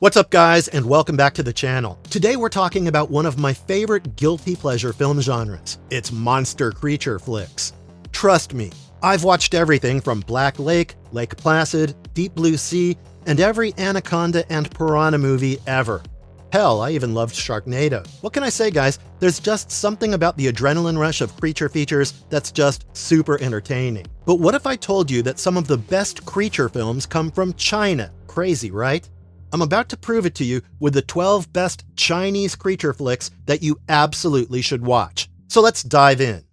What's up guys, and welcome back to the channel. Today we're talking about one of my favorite guilty pleasure film genres. It's monster creature flicks. Trust me, I've watched everything from Black Lake, Lake Placid, Deep Blue Sea, and every Anaconda and Piranha movie ever. Hell, I even loved Sharknado. What can I say guys, there's just something about the adrenaline rush of creature features that's just super entertaining. But what if I told you that some of the best creature films come from China? Crazy, right? I'm about to prove it to you with the 12 best Chinese creature flicks that you absolutely should watch. So let's dive in.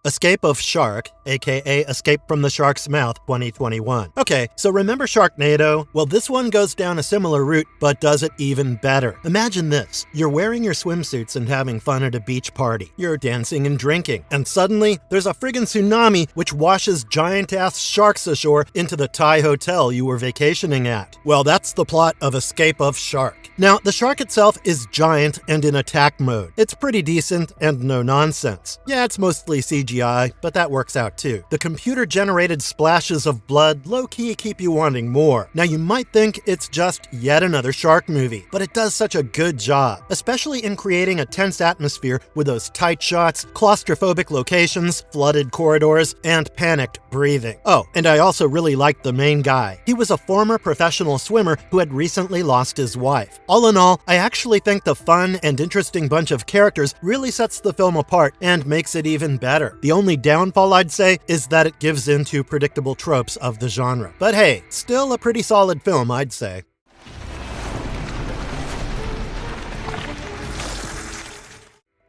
Escape of Shark, aka Escape from the Shark's Mouth 2021. Okay, so remember Sharknado? Well, this one goes down a similar route, but does it even better. Imagine this. You're wearing your swimsuits and having fun at a beach party. You're dancing and drinking, and suddenly there's a friggin' tsunami which washes giant-ass sharks ashore into the Thai hotel you were vacationing at. Well, that's the plot of Escape of Shark. Now, the shark itself is giant and in attack mode. It's pretty decent and no nonsense. Yeah, it's mostly CGI, but that works out too. The computer-generated splashes of blood low-key keep you wanting more. Now you might think it's just yet another shark movie, but it does such a good job, especially in creating a tense atmosphere with those tight shots, claustrophobic locations, flooded corridors, and panicked breathing. Oh, and I also really liked the main guy. He was a former professional swimmer who had recently lost his wife. All in all, I actually think the fun and interesting bunch of characters really sets the film apart and makes it even better. The only downfall I'd say is that it gives in to predictable tropes of the genre. But hey, still a pretty solid film, I'd say.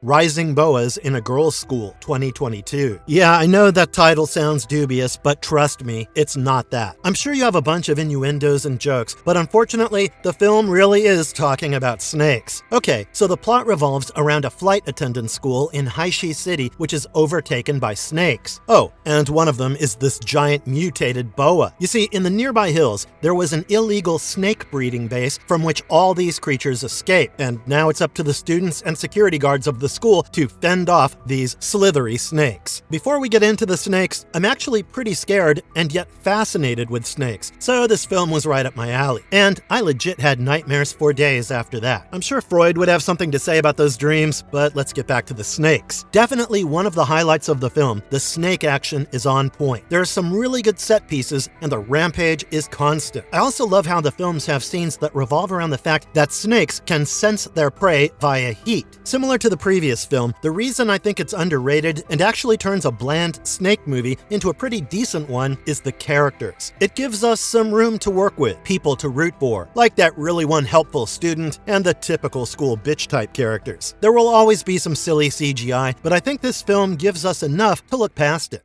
Rising Boas in a Girls' School 2022. Yeah, I know that title sounds dubious, but trust me, it's not that. I'm sure you have a bunch of innuendos and jokes, but unfortunately, the film really is talking about snakes. Okay, so the plot revolves around a flight attendant school in Haishi City, which is overtaken by snakes. Oh, and one of them is this giant mutated boa. You see, in the nearby hills, there was an illegal snake breeding base from which all these creatures escape, and now it's up to the students and security guards of the school to fend off these slithery snakes. Before we get into the snakes, I'm actually pretty scared and yet fascinated with snakes, so this film was right up my alley. And I legit had nightmares for days after that. I'm sure Freud would have something to say about those dreams, but let's get back to the snakes. Definitely one of the highlights of the film, the snake action is on point. There are some really good set pieces and the rampage is constant. I also love how the films have scenes that revolve around the fact that snakes can sense their prey via heat. Similar to the previous film, the reason I think it's underrated and actually turns a bland snake movie into a pretty decent one is the characters. It gives us some room to work with, people to root for, like that really one helpful student and the typical school bitch type characters. There will always be some silly CGI, but I think this film gives us enough to look past it.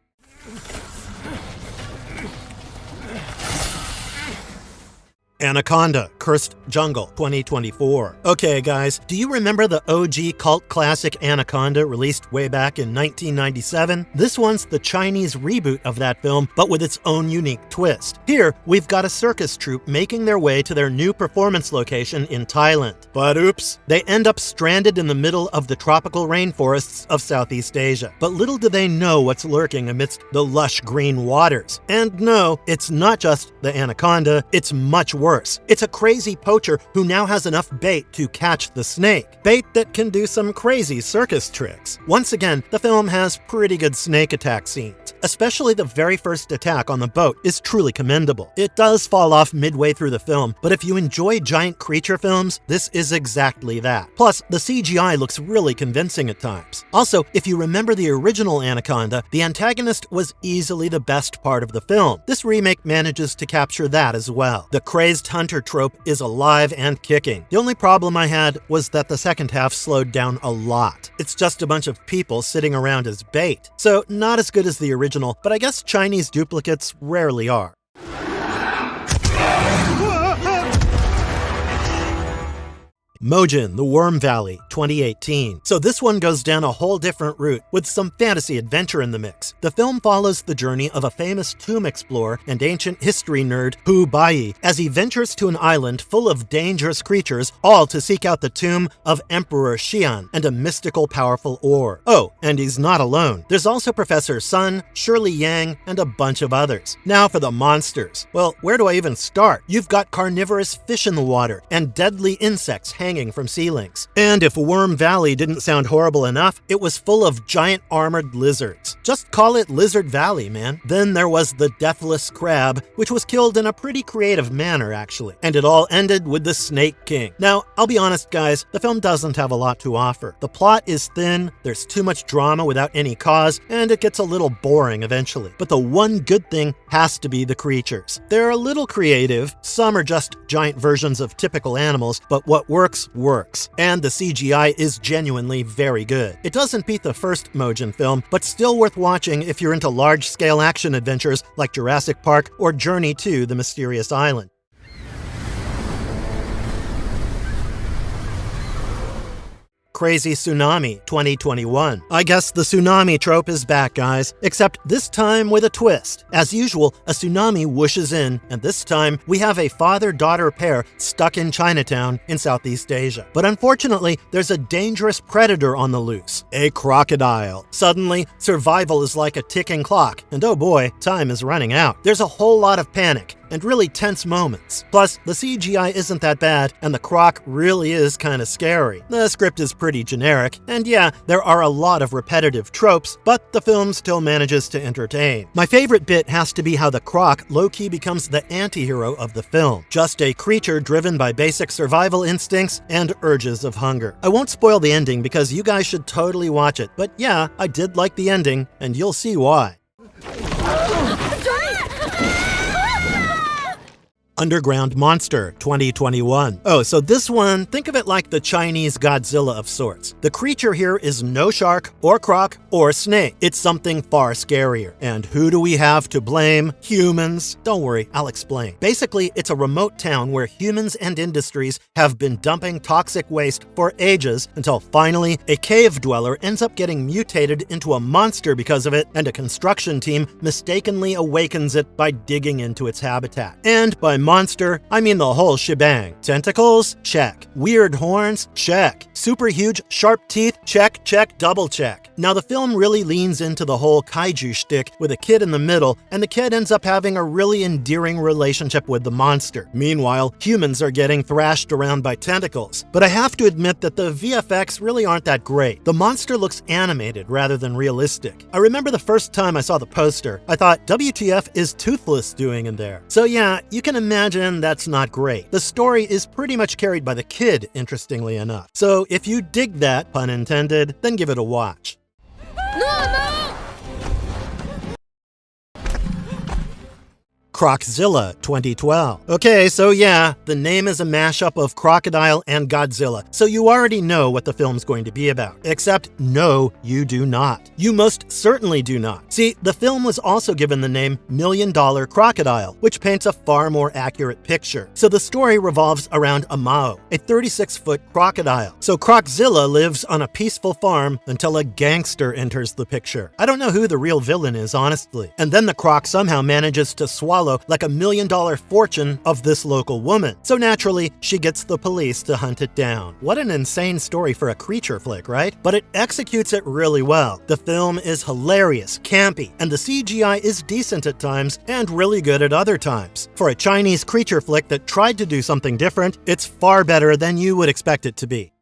Anaconda, Cursed Jungle 2024. Okay guys, do you remember the OG cult classic Anaconda released way back in 1997? This one's the Chinese reboot of that film, but with its own unique twist. Here, we've got a circus troupe making their way to their new performance location in Thailand. But oops, they end up stranded in the middle of the tropical rainforests of Southeast Asia. But little do they know what's lurking amidst the lush green waters. And no, it's not just the anaconda, it's much worse. It's a crazy poacher who now has enough bait to catch the snake. Bait that can do some crazy circus tricks. Once again, the film has pretty good snake attack scenes. Especially the very first attack on the boat is truly commendable. It does fall off midway through the film, but if you enjoy giant creature films, this is exactly that. Plus, the CGI looks really convincing at times. Also, if you remember the original Anaconda, the antagonist was easily the best part of the film. This remake manages to capture that as well. The crazed hunter trope is alive and kicking. The only problem I had was that the second half slowed down a lot. It's just a bunch of people sitting around as bait. So not as good as the original, but I guess Chinese duplicates rarely are. Mojin, The Worm Valley, 2018. So this one goes down a whole different route, with some fantasy adventure in the mix. The film follows the journey of a famous tomb explorer and ancient history nerd, Hu Bai, as he ventures to an island full of dangerous creatures, all to seek out the tomb of Emperor Xian and a mystical powerful ore. Oh, and he's not alone. There's also Professor Sun, Shirley Yang, and a bunch of others. Now for the monsters. Well, where do I even start? You've got carnivorous fish in the water and deadly insects hanging from ceilings. And if Worm Valley didn't sound horrible enough, it was full of giant armored lizards. Just call it Lizard Valley, man. Then there was the Deathless Crab, which was killed in a pretty creative manner, actually. And it all ended with the Snake King. Now, I'll be honest, guys, the film doesn't have a lot to offer. The plot is thin, there's too much drama without any cause, and it gets a little boring eventually. But the one good thing has to be the creatures. They're a little creative, some are just giant versions of typical animals, but what works, works. And the CGI is genuinely very good. It doesn't beat the first Mojin film, but still worth watching if you're into large-scale action adventures like Jurassic Park or Journey to the Mysterious Island. Crazy Tsunami, 2021. I guess the tsunami trope is back, guys, except this time with a twist. As usual, a tsunami whooshes in, and this time we have a father-daughter pair stuck in Chinatown in Southeast Asia. But unfortunately, there's a dangerous predator on the loose, a crocodile. Suddenly, survival is like a ticking clock, and oh boy, time is running out. There's a whole lot of panic and really tense moments. Plus, the CGI isn't that bad, and the croc really is kinda scary. The script is pretty generic, and yeah, there are a lot of repetitive tropes, but the film still manages to entertain. My favorite bit has to be how the croc low-key becomes the anti-hero of the film, just a creature driven by basic survival instincts and urges of hunger. I won't spoil the ending because you guys should totally watch it, but yeah, I did like the ending, and you'll see why. Underground Monster, 2021. Oh, so this one, think of it like the Chinese Godzilla of sorts. The creature here is no shark or croc or snake. It's something far scarier. And who do we have to blame? Humans. Don't worry, I'll explain. Basically, it's a remote town where humans and industries have been dumping toxic waste for ages until finally a cave dweller ends up getting mutated into a monster because of it, and a construction team mistakenly awakens it by digging into its habitat. And by monster, I mean the whole shebang. Tentacles? Check. Weird horns? Check. Super huge, sharp teeth? Check, check, double check. Now the film really leans into the whole kaiju shtick with a kid in the middle, and the kid ends up having a really endearing relationship with the monster. Meanwhile, humans are getting thrashed around by tentacles. But I have to admit that the VFX really aren't that great. The monster looks animated rather than realistic. I remember the first time I saw the poster, I thought, WTF is Toothless doing in there? So yeah, you can imagine that's not great. The story is pretty much carried by the kid, interestingly enough. So if you dig that, pun intended, then give it a watch. Croczilla, 2012. Okay, so yeah, the name is a mashup of crocodile and Godzilla, so you already know what the film's going to be about. Except, no, you do not. You most certainly do not. See, the film was also given the name $1 Million Crocodile, which paints a far more accurate picture. So the story revolves around a Mao, a 36-foot crocodile. So Croczilla lives on a peaceful farm until a gangster enters the picture. I don't know who the real villain is, honestly. And then the croc somehow manages to swallow like $1 million fortune of this local woman. So naturally, she gets the police to hunt it down. What an insane story for a creature flick, right? But it executes it really well. The film is hilarious, campy, and the CGI is decent at times and really good at other times. For a Chinese creature flick that tried to do something different, it's far better than you would expect it to be.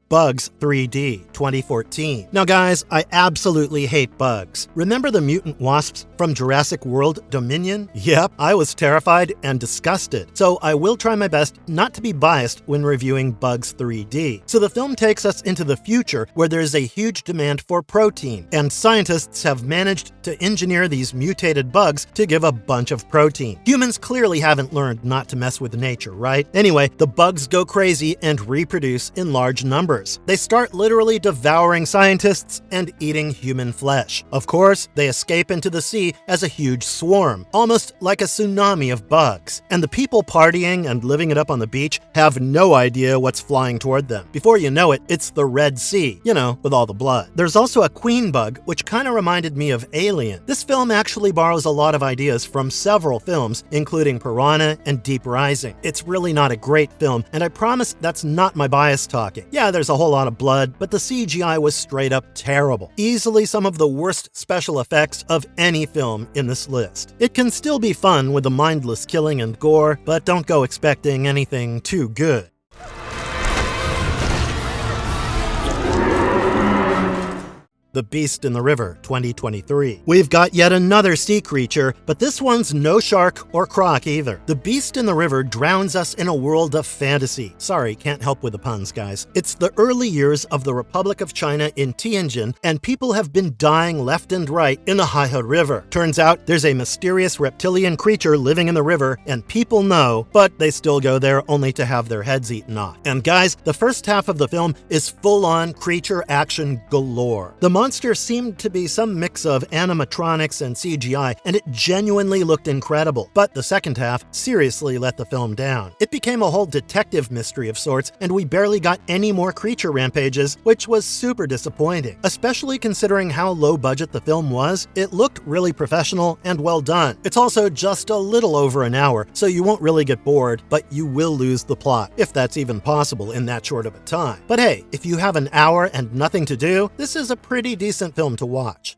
Bugs 3D, 2014. Now guys, I absolutely hate bugs. Remember the mutant wasps from Jurassic World Dominion? Yep, I was terrified and disgusted. So I will try my best not to be biased when reviewing Bugs 3D. So the film takes us into the future where there's a huge demand for protein, and scientists have managed to engineer these mutated bugs to give a bunch of protein. Humans clearly haven't learned not to mess with nature, right? Anyway, the bugs go crazy and reproduce in large numbers. sewers. They start literally devouring scientists and eating human flesh. Of course, they escape into the sea as a huge swarm, almost like a tsunami of bugs. And the people partying and living it up on the beach have no idea what's flying toward them. Before you know it, it's the Red Sea, with all the blood. There's also a queen bug, which kind of reminded me of Alien. This film actually borrows a lot of ideas from several films, including Piranha and Deep Rising. It's really not a great film, and I promise that's not my bias talking. Yeah, there's a whole lot of blood, but the CGI was straight up terrible. Easily some of the worst special effects of any film in this list. It can still be fun with the mindless killing and gore, but don't go expecting anything too good. The Beast in the River, 2023. We've got yet another sea creature, but this one's no shark or croc either. The Beast in the River drowns us in a world of fantasy. Sorry, can't help with the puns, guys. It's the early years of the Republic of China in Tianjin, and people have been dying left and right in the Haihe River. Turns out there's a mysterious reptilian creature living in the river, and people know, but they still go there only to have their heads eaten off. And guys, the first half of the film is full-on creature action galore. The monster seemed to be some mix of animatronics and CGI, and it genuinely looked incredible. But the second half seriously let the film down. It became a whole detective mystery of sorts, and we barely got any more creature rampages, which was super disappointing. Especially considering how low budget the film was, it looked really professional and well done. It's also just a little over an hour, so you won't really get bored, but you will lose the plot, if that's even possible in that short of a time. But hey, if you have an hour and nothing to do, this is a pretty decent film to watch.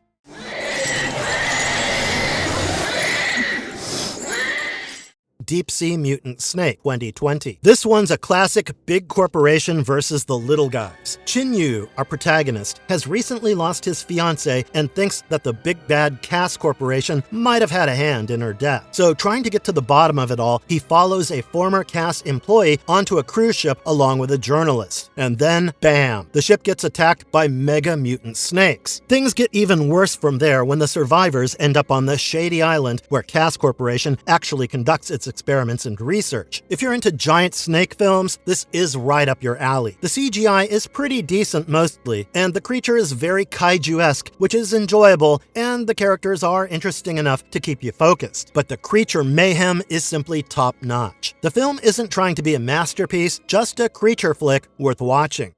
Deep Sea Mutant Snake, 2020. This one's a classic big corporation versus the little guys. Chin Yu, our protagonist, has recently lost his fiancée and thinks that the big bad Cass Corporation might have had a hand in her death. So trying to get to the bottom of it all, he follows a former Cass employee onto a cruise ship along with a journalist. And then, bam, the ship gets attacked by mega mutant snakes. Things get even worse from there when the survivors end up on the shady island where Cass Corporation actually conducts its experiments and research. If you're into giant snake films, this is right up your alley. The CGI is pretty decent mostly, and the creature is very kaiju-esque, which is enjoyable, and the characters are interesting enough to keep you focused. But the creature mayhem is simply top-notch. The film isn't trying to be a masterpiece, just a creature flick worth watching.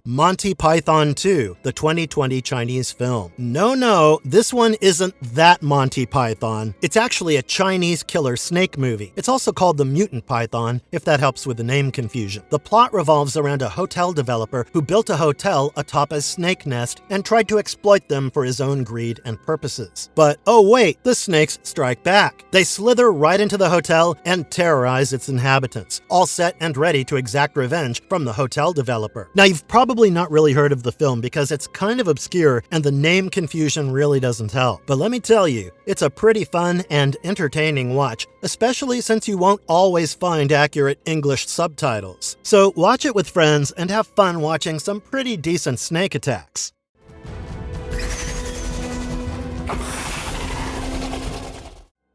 Montipython 2, the 2020 Chinese film. No, this one isn't that Monty Python. It's actually a Chinese killer snake movie. It's also called the Mutant Python, if that helps with the name confusion. The plot revolves around a hotel developer who built a hotel atop a snake nest and tried to exploit them for his own greed and purposes. But oh wait, the snakes strike back. They slither right into the hotel and terrorize its inhabitants, all set and ready to exact revenge from the hotel developer. Now, you've probably not really heard of the film because it's kind of obscure and the name confusion really doesn't help. But let me tell you, it's a pretty fun and entertaining watch, especially since you won't always find accurate English subtitles. So watch it with friends and have fun watching some pretty decent snake attacks.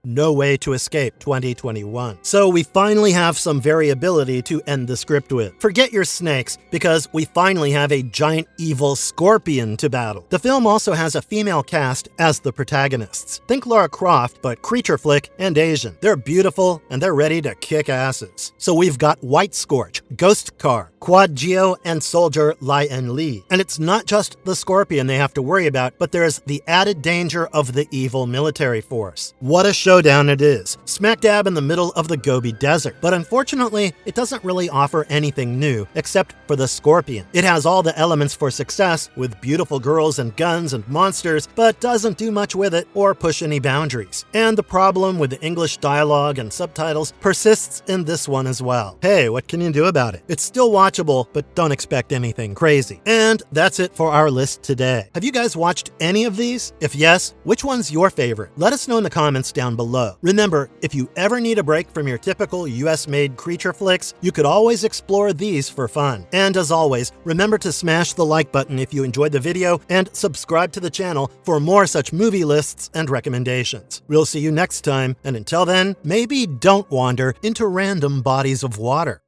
No Way to Escape, 2021. So we finally have some variability to end the script with. Forget your snakes, because we finally have a giant evil scorpion to battle. The film also has a female cast as the protagonists. Think Lara Croft, but creature flick and Asian. They're beautiful and they're ready to kick asses. So we've got White Scorch, Ghost Car, Quad Geo, and Soldier Lai En Li. And it's not just the scorpion they have to worry about, but there's the added danger of the evil military force. What a showdown it is, smack dab in the middle of the Gobi Desert. But unfortunately, it doesn't really offer anything new, except for the scorpion. It has all the elements for success, with beautiful girls and guns and monsters, but doesn't do much with it or push any boundaries. And the problem with the English dialogue and subtitles persists in this one as well. Hey, what can you do about it? It's still watchable watchable, but don't expect anything crazy. And that's it for our list today. Have you guys watched any of these? If yes, which one's your favorite? Let us know in the comments down below. Remember, if you ever need a break from your typical US-made creature flicks, you could always explore these for fun. And as always, remember to smash the like button if you enjoyed the video and subscribe to the channel for more such movie lists and recommendations. We'll see you next time, and until then, maybe don't wander into random bodies of water.